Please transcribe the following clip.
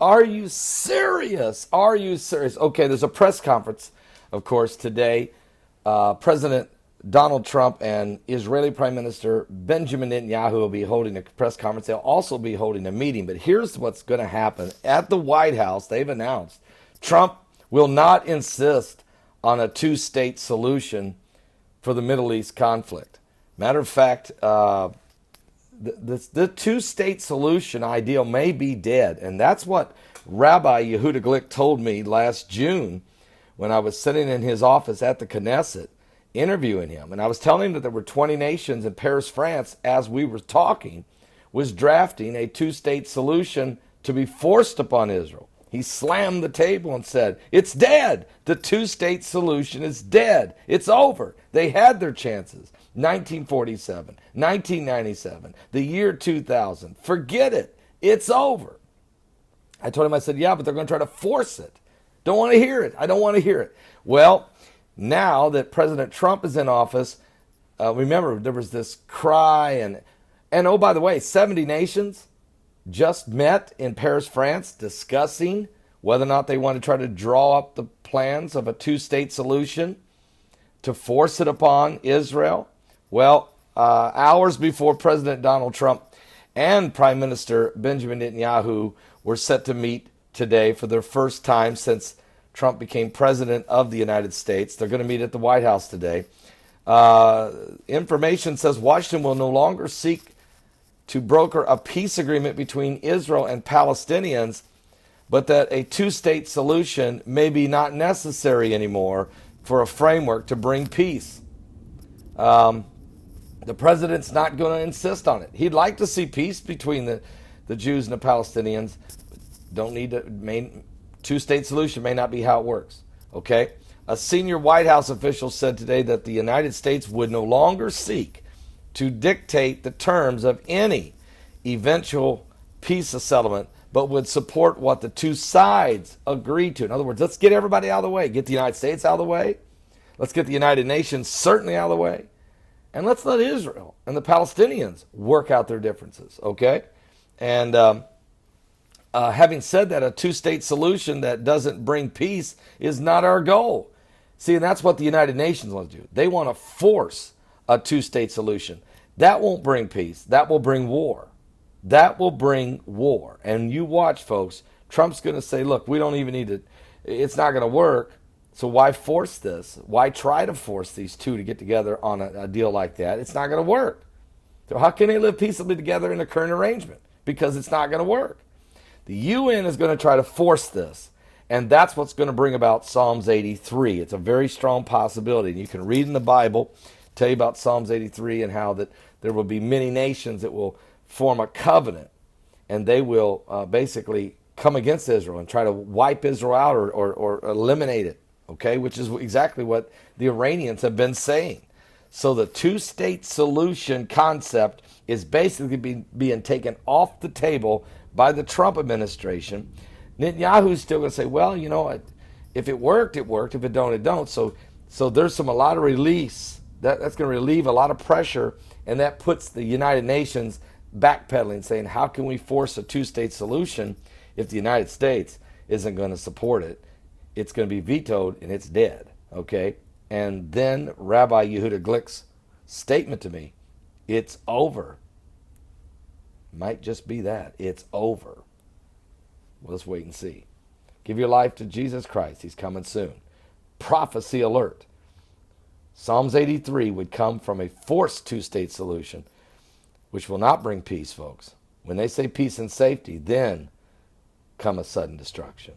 Are you serious? Are you serious? Okay, there's a press conference, of course, today. President Donald Trump and Israeli Prime Minister Benjamin Netanyahu will be holding a press conference. They'll also be holding a meeting. But here's what's going to happen. At the White House, they've announced Trump will not insist on a two-state solution for the Middle East conflict. Matter of fact, the two-state solution ideal may be dead. And that's what Rabbi Yehuda Glick told me last June when I was sitting in his office at the Knesset interviewing him. And I was telling him that there were 20 nations in Paris, France, as we were talking, was drafting a two-state solution to be forced upon Israel. He slammed the table and said, it's dead. The two-state solution is dead. It's over. They had their chances. 1947, 1997, the year 2000. Forget it. It's over. I told him, I said, yeah, but they're going to try to force it. Don't want to hear it. I don't want to hear it. Well, now that President Trump is in office, remember, there was this cry. And oh, by the way, 70 nations just met in Paris, France, discussing whether or not they want to try to draw up the plans of a two-state solution to force it upon Israel. Well, hours before President Donald Trump and Prime Minister Benjamin Netanyahu were set to meet today for their first time since Trump became president of the United States. They're going to meet at the White House today. Information says Washington will no longer seek to broker a peace agreement between Israel and Palestinians, but that a two-state solution may be not necessary anymore for a framework to bring peace. The president's not going to insist on it. He'd like to see peace between the Jews and the Palestinians. Don't need to. Two-state solution may not be how it works. Okay? A senior White House official said today that the United States would no longer seek to dictate the terms of any eventual peace settlement, but would support what the two sides agree to. In other words, let's get everybody out of the way. Get the United States out of the way. Let's get the United Nations certainly out of the way. And let's let Israel and the Palestinians work out their differences, okay? And having said that, a two-state solution that doesn't bring peace is not our goal. See, and that's what the United Nations wants to do. They want to force a two-state solution. That won't bring peace. That will bring war. That will bring war. And you watch, folks, Trump's going to say, look, we don't even need to, it's not going to work. So why force this? Why try to force these two to get together on a deal like that? It's not going to work. So how can they live peaceably together in the current arrangement? Because it's not going to work. The UN is going to try to force this. And that's what's going to bring about Psalms 83. It's a very strong possibility. And you can read in the Bible, tell you about Psalms 83 and how that there will be many nations that will form a covenant. And they will basically come against Israel and try to wipe Israel out or eliminate it. Okay, which is exactly what the Iranians have been saying. So the two-state solution concept is basically being taken off the table by the Trump administration. Netanyahu's still going to say, well, you know, if it worked, it worked. If it don't, it don't. So there's a lot of release. That's going to relieve a lot of pressure, and that puts the United Nations backpedaling, saying, how can we force a two-state solution if the United States isn't going to support it? It's going to be vetoed, and it's dead, okay? And then Rabbi Yehuda Glick's statement to me, it's over. Might just be that. It's over. Well, let's wait and see. Give your life to Jesus Christ. He's coming soon. Prophecy alert. Psalms 83 would come from a forced two-state solution, which will not bring peace, folks. When they say peace and safety, then come a sudden destruction.